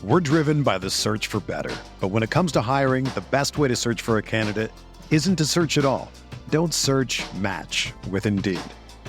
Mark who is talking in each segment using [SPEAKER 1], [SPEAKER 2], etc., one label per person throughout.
[SPEAKER 1] We're driven by the search for better. But when it comes to hiring, the best way to search for a candidate isn't to search at all. Don't search, match with Indeed.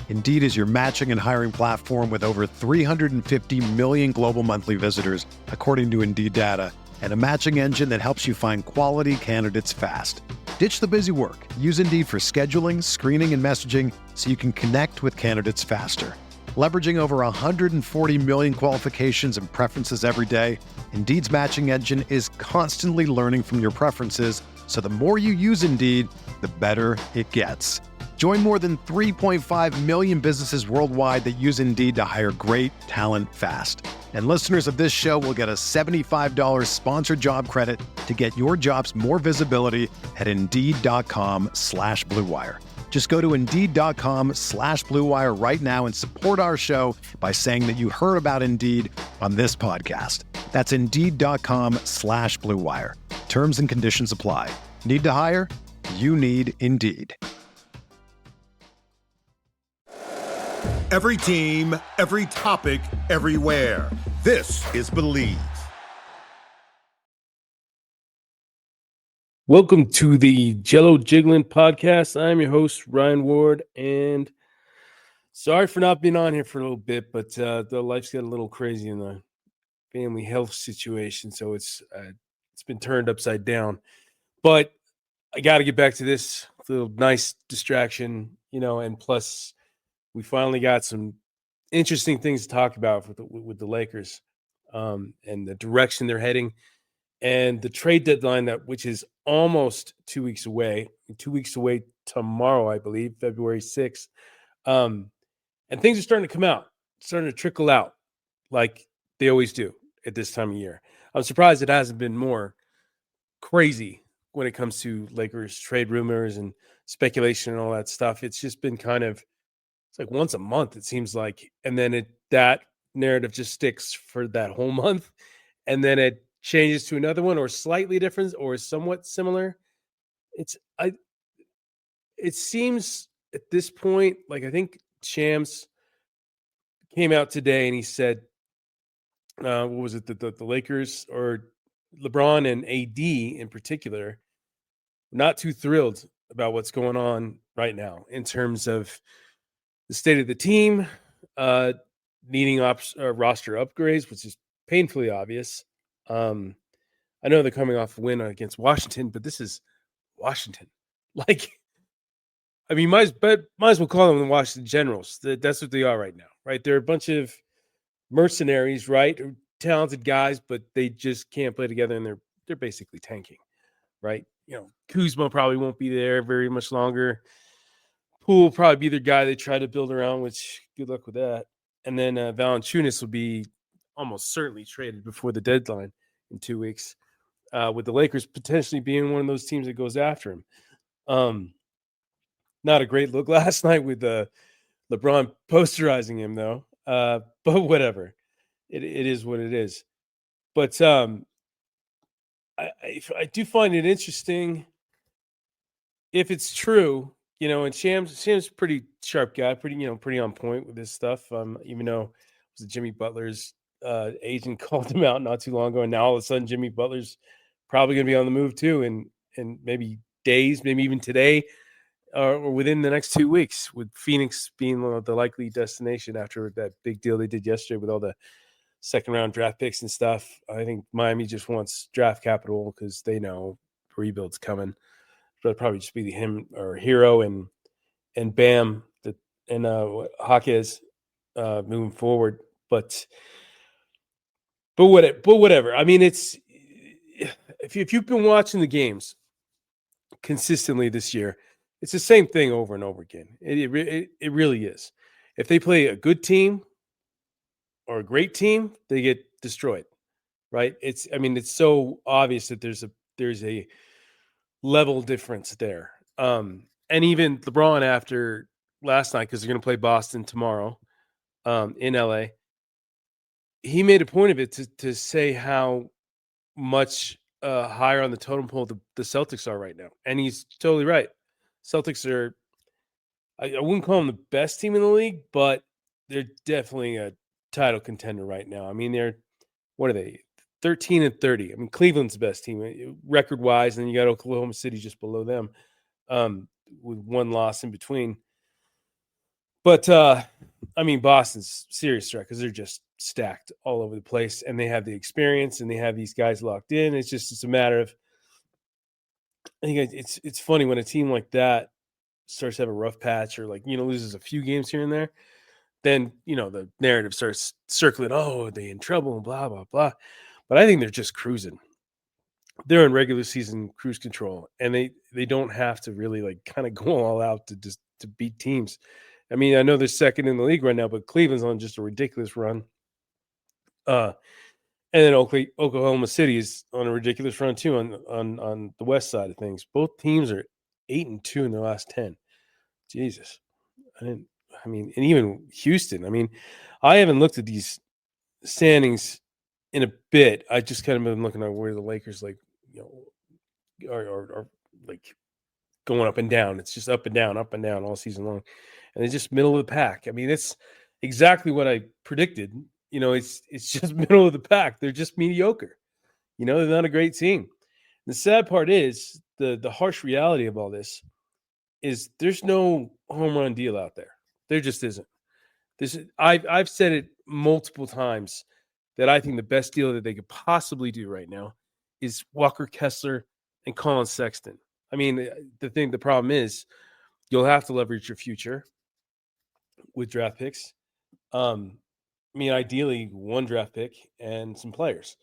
[SPEAKER 1] Indeed is your matching and hiring platform with over 350 million global monthly visitors, according to Indeed data, and a matching engine that helps you find quality candidates fast. Ditch the busy work. Use Indeed for scheduling, screening, and messaging so you can connect with candidates faster. Leveraging over 140 million qualifications and preferences every day, Indeed's matching engine is constantly learning from your preferences, so the more you use Indeed, the better it gets. Join more than 3.5 million businesses worldwide that use Indeed to hire great talent fast. And listeners of this show will get a $75 sponsored job credit to get your jobs more visibility at Indeed.com/Blue Wire. Just go to Indeed.com/Blue Wire right now and support our show by saying that you heard about Indeed on this podcast. That's Indeed.com/Blue Wire. Terms and conditions apply. Need to hire? You need Indeed.
[SPEAKER 2] Every team, every topic, everywhere. This is Believe.
[SPEAKER 3] Welcome to the Jello Jiggling podcast. I'm your host, Ryan Ward, and sorry for not being on here for a little bit, but the life's got a little crazy in the family health situation, so it's been turned upside down. But I got to get back to this little nice distraction, and plus we finally got some interesting things to talk about with the Lakers and the direction they're heading. And the trade deadline, which is almost 2 weeks away, 2 weeks away tomorrow, I believe, February 6th. And things are starting to come out, starting to trickle out like they always do at this time of year. I'm surprised it hasn't been more crazy when it comes to Lakers trade rumors and speculation and all that stuff. It's just been it's like once a month, it seems like. And then that narrative just sticks for that whole month. And then it changes to another one or slightly different or somewhat similar. It seems at this point, like I think Shams came out today and he said, what was it, the Lakers or LeBron and AD in particular, not too thrilled about what's going on right now in terms of the state of the team, needing roster upgrades, which is painfully obvious. I know they're coming off a win against Washington, but this is Washington. Might as well call them the Washington Generals. That's what they are right now, right? They're a bunch of mercenaries, right? Talented guys, but they just can't play together, and they're basically tanking, right? Kuzma probably won't be there very much longer. Poole will probably be the guy they try to build around, which good luck with that. And then Valanciunas will be almost certainly traded before the deadline in 2 weeks, with the Lakers potentially being one of those teams that goes after him. Not a great look last night with LeBron posterizing him, though. But whatever. It is what it is. But I do find it interesting if it's true, and Shams a pretty sharp guy, pretty on point with this stuff. Even though it was Jimmy Butler's agent called him out not too long ago, and now all of a sudden Jimmy Butler's probably going to be on the move too, and maybe days, maybe even today, or within the next 2 weeks, with Phoenix being the likely destination after that big deal they did yesterday with all the second round draft picks and stuff. I think Miami just wants draft capital because they know rebuild's coming. It'll probably just be him or Hero and Bam and Jaquez moving forward, but whatever. I mean, it's if you've been watching the games consistently this year, it's the same thing over and over again. It really is. If they play a good team or a great team, they get destroyed, right? It's so obvious that there's a level difference there. And even LeBron after last night, because they're going to play Boston tomorrow in LA, he made a point of it to say how much higher on the totem pole the Celtics are right now. And he's totally right. Celtics are, I wouldn't call them the best team in the league, but they're definitely a title contender right now. I mean, what are they? 13-30. I mean, Cleveland's the best team record-wise, and then you got Oklahoma City just below them, with one loss in between. But I mean, Boston's serious threat because they're just stacked all over the place, and they have the experience, and they have these guys locked in. It's a matter of, I think it's funny when a team like that starts to have a rough patch or loses a few games here and there. Then the narrative starts circling. Oh, are they in trouble? And blah blah blah. But I think they're just cruising. They're in regular season cruise control, and they don't have to really kind of go all out to beat teams. I mean, I know they're second in the league right now, but Cleveland's on just a ridiculous run. And then Oklahoma City is on a ridiculous run too on the west side of things. Both teams are 8-2 in their last 10. Jesus, and even Houston. I mean, I haven't looked at these standings in a bit. I just kind of been looking at where the Lakers are like going up and down. It's just up and down all season long, and it's just middle of the pack. I mean, it's exactly what I predicted. It's just middle of the pack. They're just mediocre. They're not a great team. The sad part is the harsh reality of all this is there's no home run deal out there. There just isn't. I've said it multiple times that I think the best deal that they could possibly do right now is Walker Kessler and Colin Sexton. I mean, the problem is you'll have to leverage your future with draft picks. Ideally, one draft pick and some players,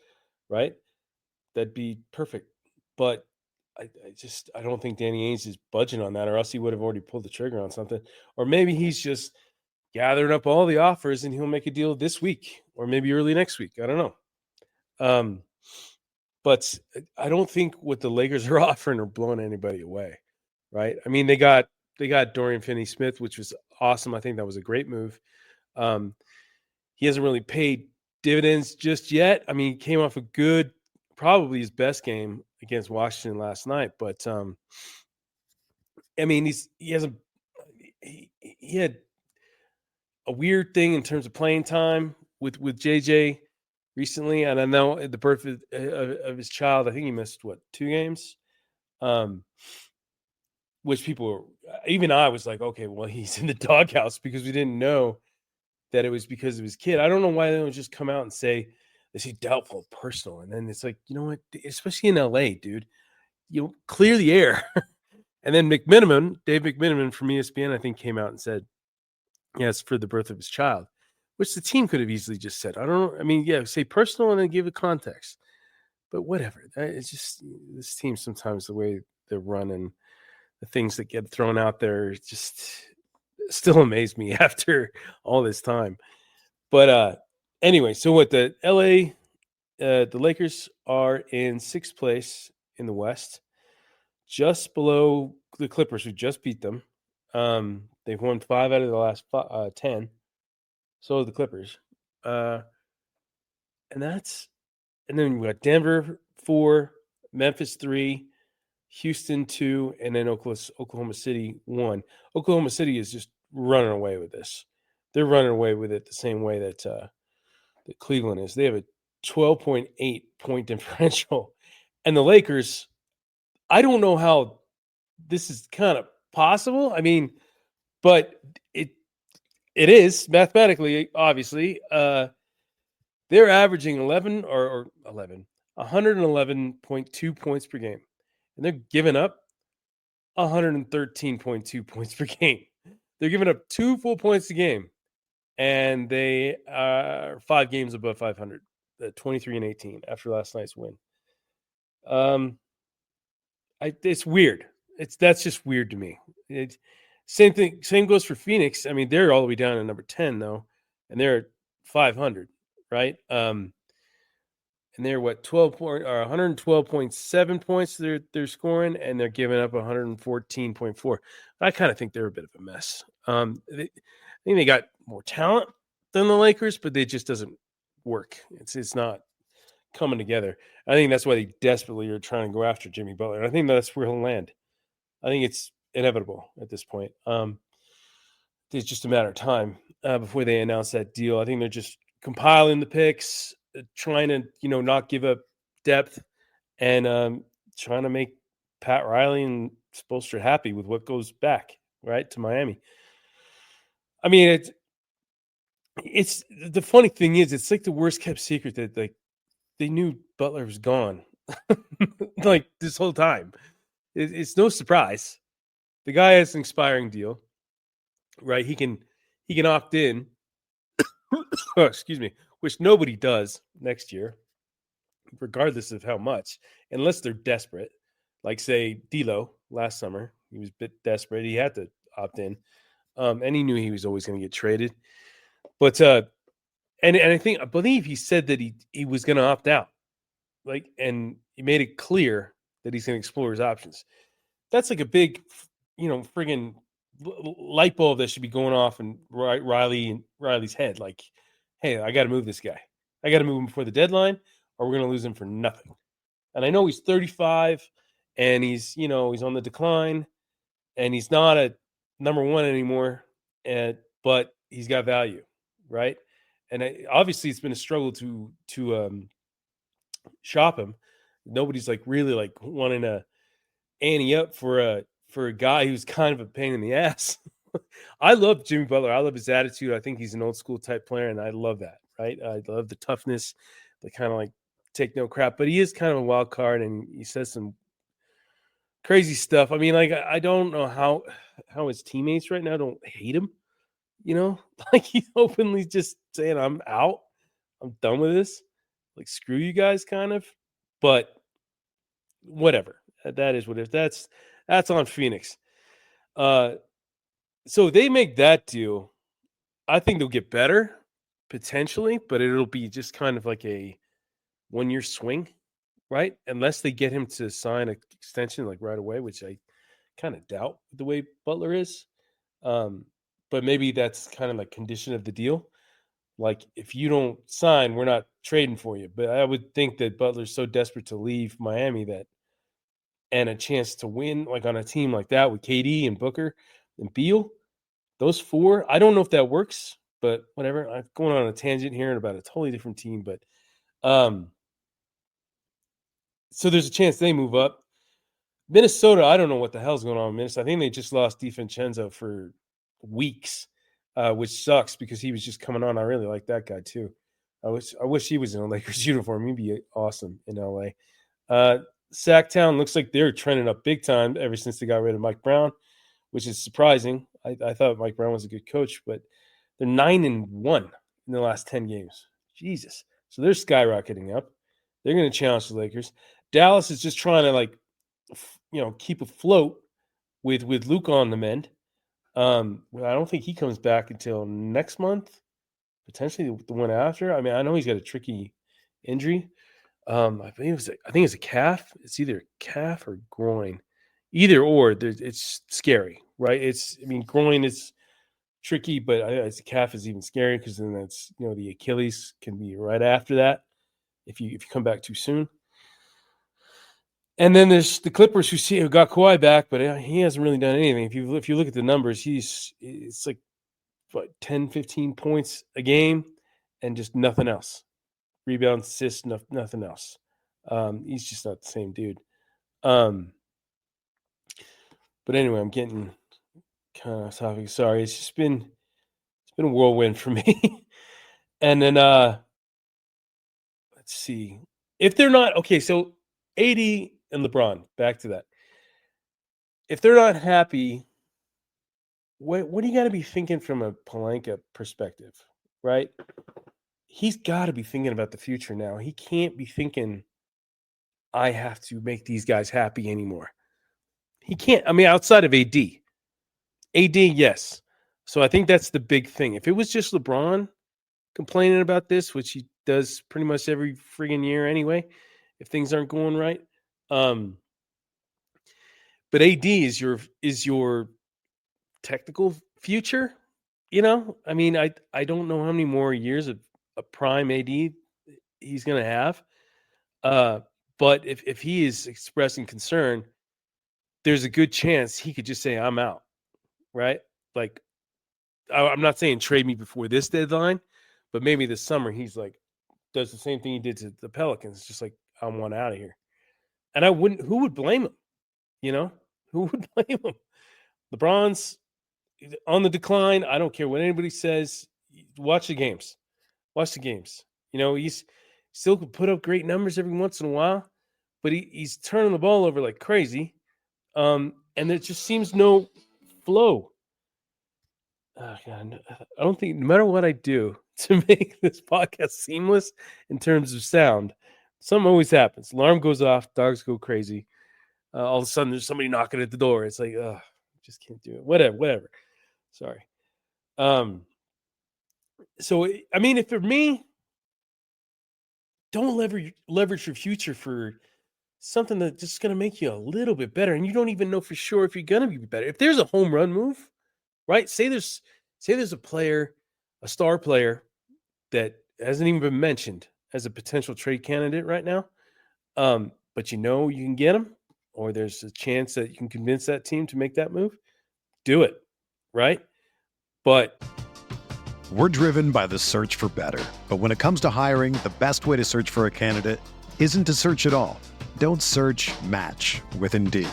[SPEAKER 3] right? That'd be perfect. But I don't think Danny Ainge is budging on that, or else he would have already pulled the trigger on something. Or maybe he's just gathering up all the offers and he'll make a deal this week or maybe early next week. I don't know. But I don't think what the Lakers are offering are blowing anybody away, right? I mean, they got Dorian Finney-Smith, which was awesome. I think that was a great move. He hasn't really paid dividends just yet. I mean, he came off a good, probably his best game against Washington last night. But I mean, he had a weird thing in terms of playing time with JJ recently, and I know at the birth of his child, I think he missed 2 games, which even I was like, okay, well, he's in the doghouse because we didn't know that it was because of his kid. I don't know why they don't just come out and say, is he doubtful, personal, and then it's like, you know what, especially in LA, dude, clear the air. And then Dave McMiniman from ESPN, I think, came out and said, yeah, it's for the birth of his child, which the team could have easily just said. I don't know. I mean, yeah, say personal and then give it context. But whatever. It's just this team sometimes, the way they're run and the things that get thrown out there just still amaze me after all this time. But anyway, so what the Lakers are in 6th place in the West, just below the Clippers, who just beat them. They've won 5 out of the last 10. So the Clippers. And then we got Denver 4, Memphis 3, Houston 2, and then Oklahoma City 1. Oklahoma City is just running away with this. They're running away with it the same way that Cleveland is. They have a 12.8 point differential. And the Lakers, I don't know how this is kind of possible. I mean, but it is mathematically, obviously. They're averaging 111.2 points per game. And they're giving up 113.2 points per game. They're giving up 2 full points a game. And they are 5 games above 500, 23-18 after last night's win. It's weird. That's just weird to me. Same thing. Same goes for Phoenix. I mean, they're all the way down at number 10 though, and they're at 500, right? And they're 112.7 points they're scoring, and they're giving up 114.4. I kind of think they're a bit of a mess. I think they got more talent than the Lakers, but it just doesn't work. It's not coming together. I think that's why they desperately are trying to go after Jimmy Butler. And I think that's where he'll land. I think it's inevitable at this point. It's just a matter of time before they announce that deal. I think they're just compiling the picks. trying to, not give up depth and trying to make Pat Riley and Spoelstra happy with what goes back, right, to Miami. I mean, it's the funny thing is, it's like the worst kept secret that like they knew Butler was gone like this whole time. It's no surprise. The guy has an expiring deal, right? He can opt in. Oh, excuse me, which nobody does next year, regardless of how much, unless they're desperate. Like say D'Lo last summer, he was a bit desperate. He had to opt in, and he knew he was always going to get traded. But and I believe he said that he was going to opt out, like, and he made it clear that he's going to explore his options. That's like a big, friggin' light bulb that should be going off in Riley's head. Like, hey, I got to move this guy. I got to move him before the deadline, or we're going to lose him for nothing. And I know he's 35, and he's on the decline, and he's not a number one anymore. But he's got value, right? And obviously, it's been a struggle to shop him. Nobody's like really like wanting to ante up for a guy who's kind of a pain in the ass. I love Jimmy Butler. I love his attitude. I think he's an old school type player, and I love that. Right? I love the toughness, the kind of like take no crap. But he is kind of a wild card, and he says some crazy stuff. I mean, like I don't know how his teammates right now don't hate him. Like he's openly just saying, "I'm out. I'm done with this. Like screw you guys," kind of. But whatever. That is what it is. That's on Phoenix. So they make that deal. I think they'll get better potentially, but it'll be just kind of like a 1-year swing, right? Unless they get him to sign an extension like right away, which I kind of doubt the way Butler is. But maybe that's kind of like condition of the deal. Like if you don't sign, we're not trading for you. But I would think that Butler's so desperate to leave Miami and a chance to win, like on a team like that with KD and Booker and Beal, those four, I don't know if that works, but whatever. I'm going on a tangent here about a totally different team, but so there's a chance they move up. Minnesota, I don't know what the hell's going on in Minnesota. I think they just lost DiVincenzo for weeks, which sucks because he was just coming on. I really like that guy too. I wish he was in a Lakers uniform. He'd be awesome in LA. Sacktown looks like they're trending up big time ever since they got rid of Mike Brown, which is surprising. I thought Mike Brown was a good coach, but they're 9-1 in the last 10 games. Jesus. So they're skyrocketing up. They're going to challenge the Lakers. Dallas is just trying to like, keep afloat with Luka on the mend. I don't think he comes back until next month, potentially the one after. I mean, I know he's got a tricky injury. I think it's a calf. It's either calf or groin, either or. It's scary, right? Groin is tricky, but a calf is even scary because then that's the Achilles can be right after that if you come back too soon. And then there's the Clippers who got Kawhi back, but he hasn't really done anything. If you look at the numbers, it's like 10, 15 points a game and just nothing else. Rebounds, assists, nothing else. He's just not the same dude. But anyway, I'm getting kind of topic. Sorry, it's been a whirlwind for me. And then let's see if they're not okay. So AD and LeBron, back to that. If they're not happy, what do you got to be thinking from a Pelinka perspective, right? He's got to be thinking about the future now. He can't be thinking, I have to make these guys happy anymore. He can't. I mean, outside of AD, yes. So I think that's the big thing. If it was just LeBron complaining about this, which he does pretty much every friggin' year anyway, if things aren't going right. But AD is your technical future. I mean, I don't know how many more years of a prime AD he's going to have. But if he is expressing concern, there's a good chance he could just say, I'm out, right? Like, I'm not saying trade me before this deadline, but maybe this summer he's like, does the same thing he did to the Pelicans. It's just like, I want out of here. And I wouldn't, who would blame him? You know, who would blame him? LeBron's on the decline. I don't care what anybody says. Watch the games. Watch the games. You know, he's still could put up great numbers every once in a while, but he's turning the ball over like crazy. And there just seems no flow. Oh, God, I don't think, no matter what I do to make this podcast seamless in terms of sound, something always happens. Alarm goes off, dogs go crazy. All of a sudden, there's somebody knocking at the door. It's like, just can't do it. Whatever. Sorry. So, I mean, if for me, don't leverage your future for something that's just going to make you a little bit better, and you don't even know for sure if you're going to be better. If there's a home run move, right? Say there's a player, a star player that hasn't even been mentioned as a potential trade candidate right now, but you know you can get him, or there's a chance that you can convince that team to make that move. Do it, right? But
[SPEAKER 1] we're driven by the search for better. But when it comes to hiring, the best way to search for a candidate isn't to search at all. Don't search, match with Indeed.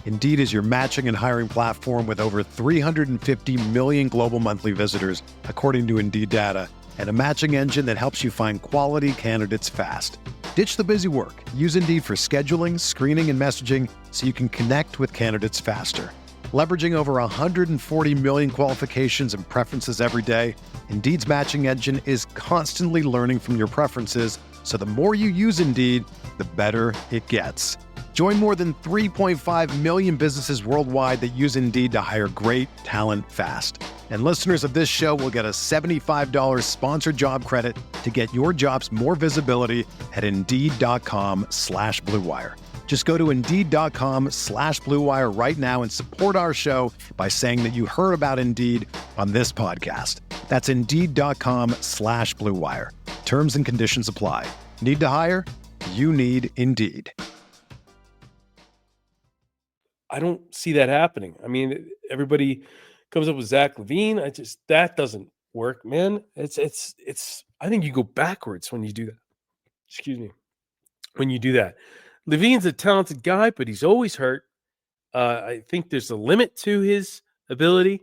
[SPEAKER 1] Indeed is your matching and hiring platform with over 350 million global monthly visitors, according to Indeed data, and a matching engine that helps you find quality candidates fast. Ditch the busy work. Use Indeed for scheduling, screening, and messaging so you can connect with candidates faster. Leveraging over 140 million qualifications and preferences every day, Indeed's matching engine is constantly learning from your preferences, so the more you use Indeed, the better it gets. Join more than 3.5 million businesses worldwide that use Indeed to hire great talent fast. And listeners of this show will get a $75 sponsored job credit to get your jobs more visibility at Indeed.com/Blue Wire. Just go to Indeed.com/Blue Wire right now and support our show by saying that you heard about Indeed on this podcast. That's Indeed.com/Blue Wire. Terms and conditions apply. Need to hire? You need Indeed.
[SPEAKER 3] I don't see that happening. I mean, everybody comes up with Zach LaVine. That doesn't work, man. It's. I think you go backwards when you do that. Excuse me. When you do that, LaVine's a talented guy, but he's always hurt. I think there's a limit to his ability,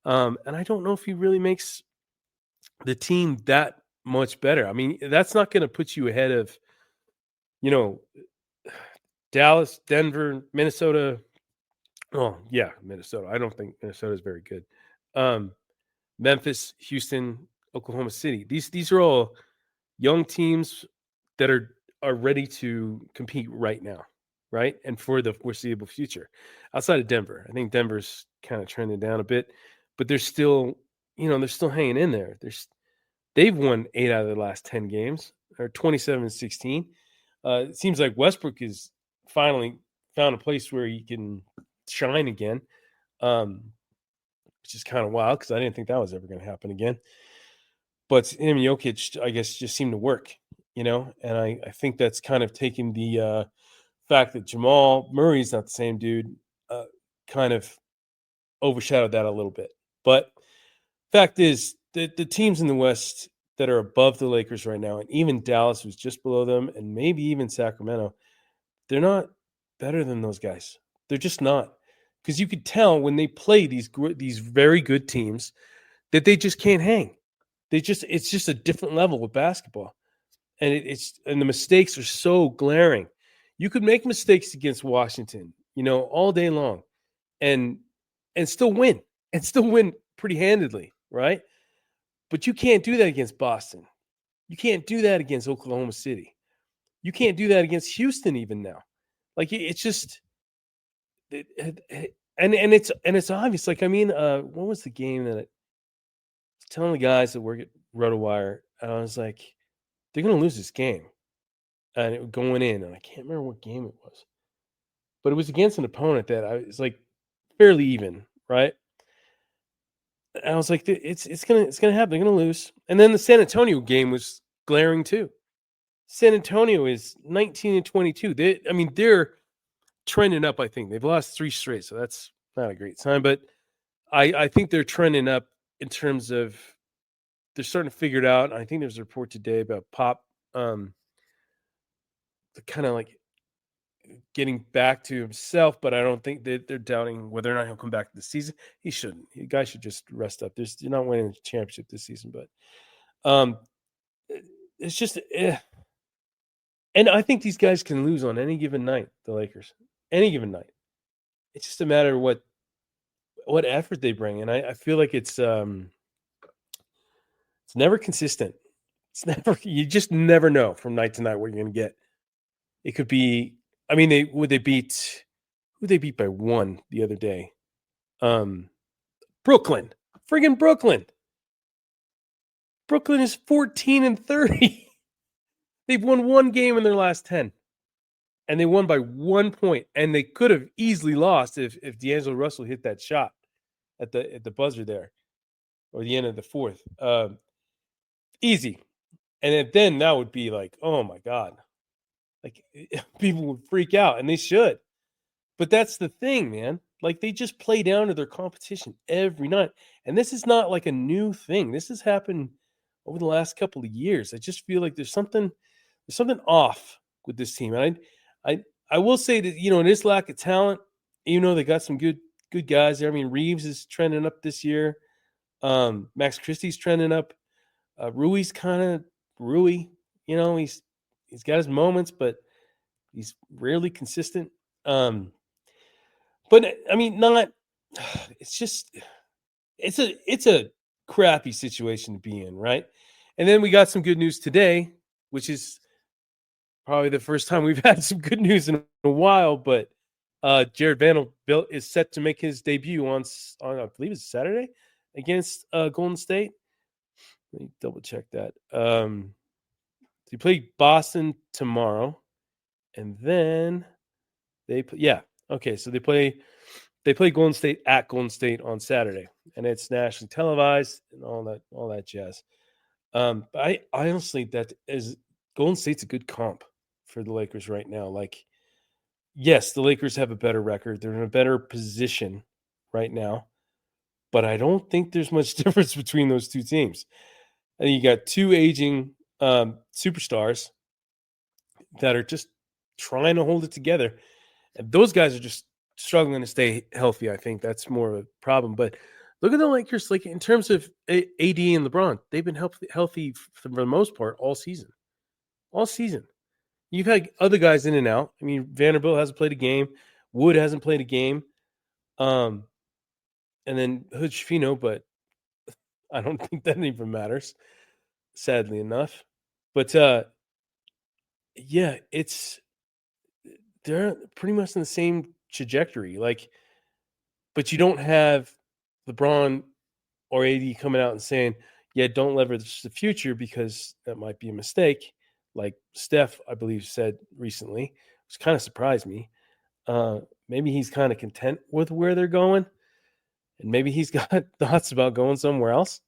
[SPEAKER 3] and I don't know if he really makes the team that much better. I mean, that's not going to put you ahead of, Dallas, Denver, Minnesota. Oh, yeah, Minnesota. I don't think Minnesota is very good. Memphis, Houston, Oklahoma City. These are all young teams that are ready to compete right now, right? And for the foreseeable future. Outside of Denver, I think Denver's kind of trending down a bit, but they're still, they're still hanging in there. They've won 8 out of the last 10 games, or 27-16. It seems like Westbrook is finally found a place where he can shine again, which is kind of wild because I didn't think that was ever going to happen again. But him and Jokic, I guess, just seem to work, and I think that's kind of taking the fact that Jamal Murray's not the same dude, kind of overshadowed that a little bit. But fact is, the teams in the West that are above the Lakers right now, and even Dallas, who's just below them, and maybe even Sacramento, they're not better than those guys. They're just not, because you could tell when they play these very good teams that they just can't hang. It's just a different level of basketball, and and the mistakes are so glaring. You could make mistakes against Washington, all day long, and still win, pretty handedly, right? But you can't do that against Boston. You can't do that against Oklahoma City. You can't do that against Houston even now. Like, it's just, and it's obvious. Like, I mean, what was the game that I was telling the guys that work at RotoWire? And I was like, they're going to lose this game, and it was going in, and I can't remember what game it was, but it was against an opponent that I was like fairly even, right? And I was like, it's gonna happen. They're gonna lose. And then the San Antonio game was glaring too. San Antonio is 19-22. They're trending up. I think they've lost 3 straight, so that's not a great sign. But I think they're trending up in terms of they're starting to figure it out. I think there's a report today about Pop kind of like getting back to himself, but I don't think that they're doubting whether or not he'll come back this season. He shouldn't. The guy should just rest up. You're not winning the championship this season, but it's just, and I think these guys can lose on any given night. The Lakers, any given night. It's just a matter of what effort they bring, and I feel like it's never consistent. It's never, you just never know from night to night what you're going to get. It could be, I mean, who they beat by 1 the other day? Brooklyn, friggin' Brooklyn. Brooklyn is 14-30. They've won 1 game in their last 10, and they won by 1 point. And they could have easily lost if D'Angelo Russell hit that shot at the buzzer there, or the end of the fourth. Easy. And then that would be like, oh my God. Like, people would freak out, and they should. But that's the thing, man. Like, they just play down to their competition every night. And this is not like a new thing. This has happened over the last couple of years. I just feel like there's something off with this team. And I will say that, in this lack of talent, they got some good guys there. I mean, Reeves is trending up this year. Max Christie's trending up. Rui's kind of Rui. He's got his moments, but he's rarely consistent. But I mean, it's a crappy situation to be in, right? And then we got some good news today, which is probably the first time we've had some good news in a while. But Jared Vanderbilt is set to make his debut on I believe it's Saturday against Golden State. Let me double check that. They play Boston tomorrow, and then so they play Golden State at Golden State on Saturday, and it's nationally televised and all that jazz. But I honestly, that is, Golden State's a good comp for the Lakers right now. Like, yes, the Lakers have a better record. They're in a better position right now, but I don't think there's much difference between those two teams. And you got 2 aging superstars that are just trying to hold it together. And those guys are just struggling to stay healthy. I think that's more of a problem. But look at the Lakers, like, in terms of AD and LeBron, they've been healthy for the most part all season. All season. You've had other guys in and out. I mean, Vanderbilt hasn't played a game. Wood hasn't played a game. And then Hood Schifino, but I don't think that even matters, sadly enough. But they're pretty much in the same trajectory. Like, but you don't have LeBron or AD coming out and saying, yeah, don't leverage the future because that might be a mistake. Like Steph, I believe, said recently, which kind of surprised me. Maybe he's kind of content with where they're going, and maybe he's got thoughts about going somewhere else.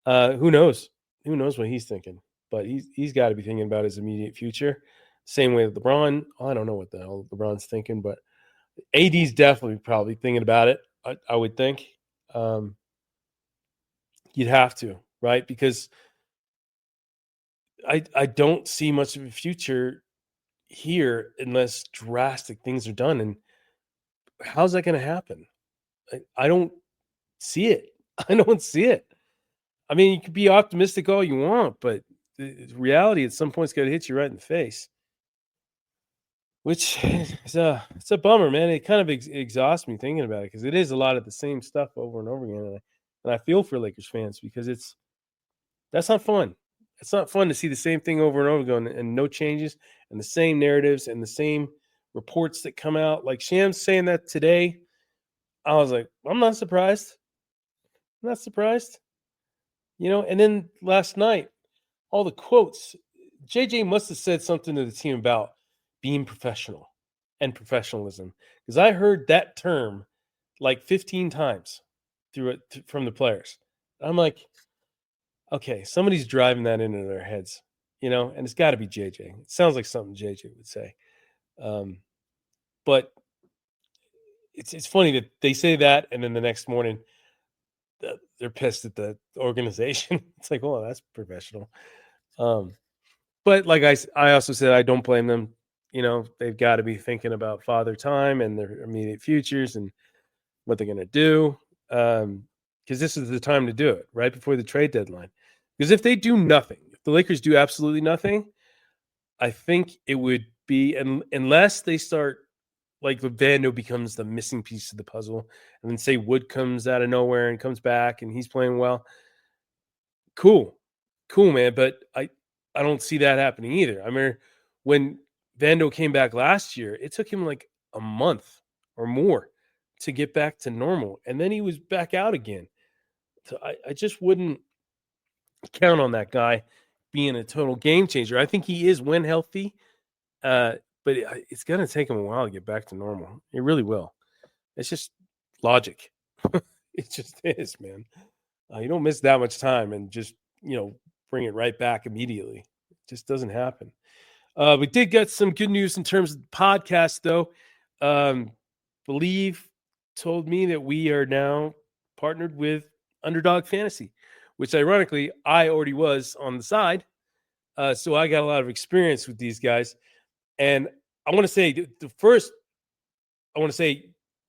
[SPEAKER 3] Who knows? Who knows what he's thinking? But he's got to be thinking about his immediate future. Same way with LeBron. I don't know what the hell LeBron's thinking, but AD's definitely probably thinking about it. I would think. You'd have to, right? Because I don't see much of a future here unless drastic things are done. And how's that going to happen? I don't see it. I don't see it. I mean, you could be optimistic all you want, but the reality at some point is going to hit you right in the face, which is it's a bummer, man. It kind of exhausts me thinking about it because it is a lot of the same stuff over and over again. And I feel for Lakers fans because that's not fun. It's not fun to see the same thing over and over again and no changes and the same narratives and the same reports that come out. Like Sham's saying that today. I was like, I'm not surprised. I'm not surprised. And then last night, all the quotes, JJ must have said something to the team about being professional and professionalism. Because I heard that term like 15 times through it from the players. I'm like, okay, somebody's driving that into their heads, and it's got to be JJ. It sounds like something JJ would say. But it's funny that they say that, and then the next morning they're pissed at the organization. It's like, oh, that's professional. But like I also said, I don't blame them. They've got to be thinking about father time and their immediate futures and what they're going to do. Because this is the time to do it, right before the trade deadline. Because if they do nothing, if the Lakers do absolutely nothing, I think it would be, unless they start, like Vando becomes the missing piece of the puzzle, and then say Wood comes out of nowhere and comes back and he's playing well. Cool, man. But I don't see that happening either. I mean, when Vando came back last year, it took him like a month or more to get back to normal, and then he was back out again. So I just wouldn't count on that guy being a total game changer. I think he is when healthy, but it's going to take him a while to get back to normal. It really will. It's just logic. It just is, man. You don't miss that much time and just, bring it right back immediately. It just doesn't happen. We did get some good news in terms of the podcast, though. Believe told me that we are now partnered with Underdog Fantasy, which ironically I already was on the side. So I got a lot of experience with these guys. And I want to say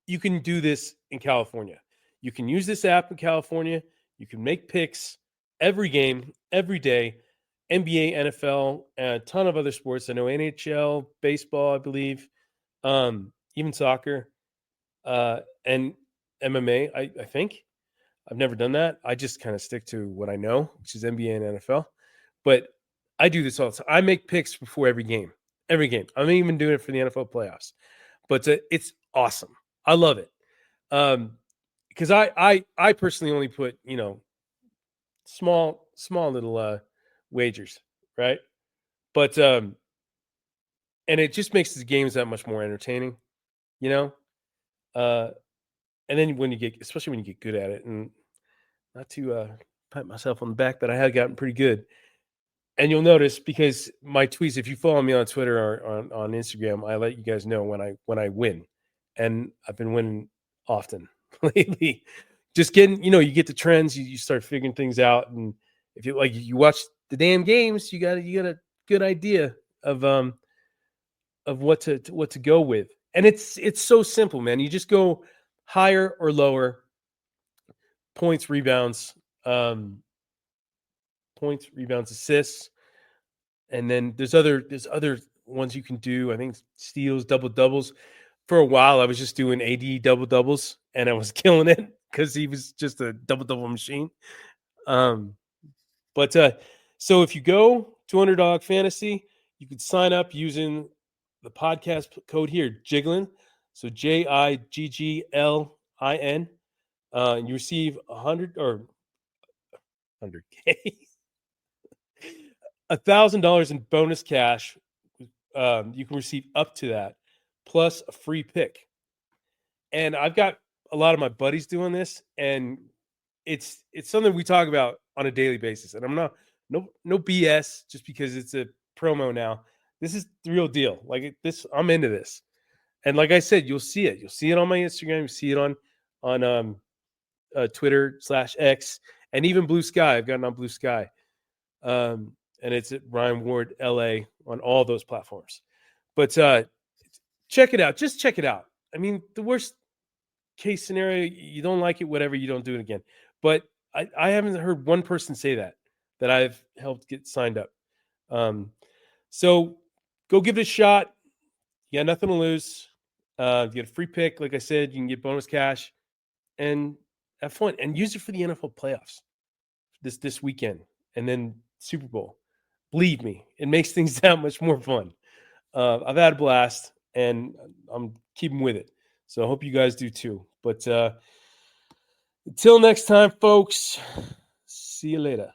[SPEAKER 3] you can do this in California. You can use this app in California. You can make picks every game, every day, NBA, NFL, and a ton of other sports. I know NHL, baseball, I believe, even soccer, and MMA, I think. I've never done that. I just kind of stick to what I know, which is NBA and NFL. But I do this all the time. I make picks before every game. Every game. I'm even doing it for the NFL playoffs. But it's awesome. I love it. Because I personally only put, small little wagers, right? But and it just makes the games that much more entertaining, and then especially when you get good at it, and not to pat myself on the back, but I have gotten pretty good. And you'll notice, because my tweets, if you follow me on Twitter or on Instagram, I let you guys know when I win, and I've been winning often lately. Just getting, you get the trends, you start figuring things out, and if you watch the damn games, you got a good idea of what to go with. And it's so simple, man. You just go higher or lower points, rebounds, assists, and then there's other ones you can do. I think steals, double doubles. For a while, I was just doing AD double doubles, and I was killing it because he was just a double double machine. But so if you go to Underdog Fantasy, you can sign up using the podcast code here, Jiggling. So JIGGLIN. And you receive 100 or 100K, $1,000 in bonus cash. You can receive up to that, plus a free pick. And I've got a lot of my buddies doing this, and it's something we talk about on a daily basis. And I'm not no BS just because it's a promo now. This is the real deal. Like this, I'm into this. And like I said, you'll see it. You'll see it on my Instagram. You see it on Twitter /X, and even Blue Sky. I've gotten on Blue Sky. And it's at Ryan Ward LA on all those platforms. But check it out. Just check it out. I mean, the worst case scenario, you don't like it, whatever, you don't do it again. But I haven't heard one person say that I've helped get signed up. So go give it a shot. You got nothing to lose. You get a free pick. Like I said, you can get bonus cash and have fun, and use it for the NFL playoffs this weekend, and then Super Bowl. Believe me, it makes things that much more fun. I've had a blast, and I'm keeping with it. So I hope you guys do too. But until next time, folks, see you later.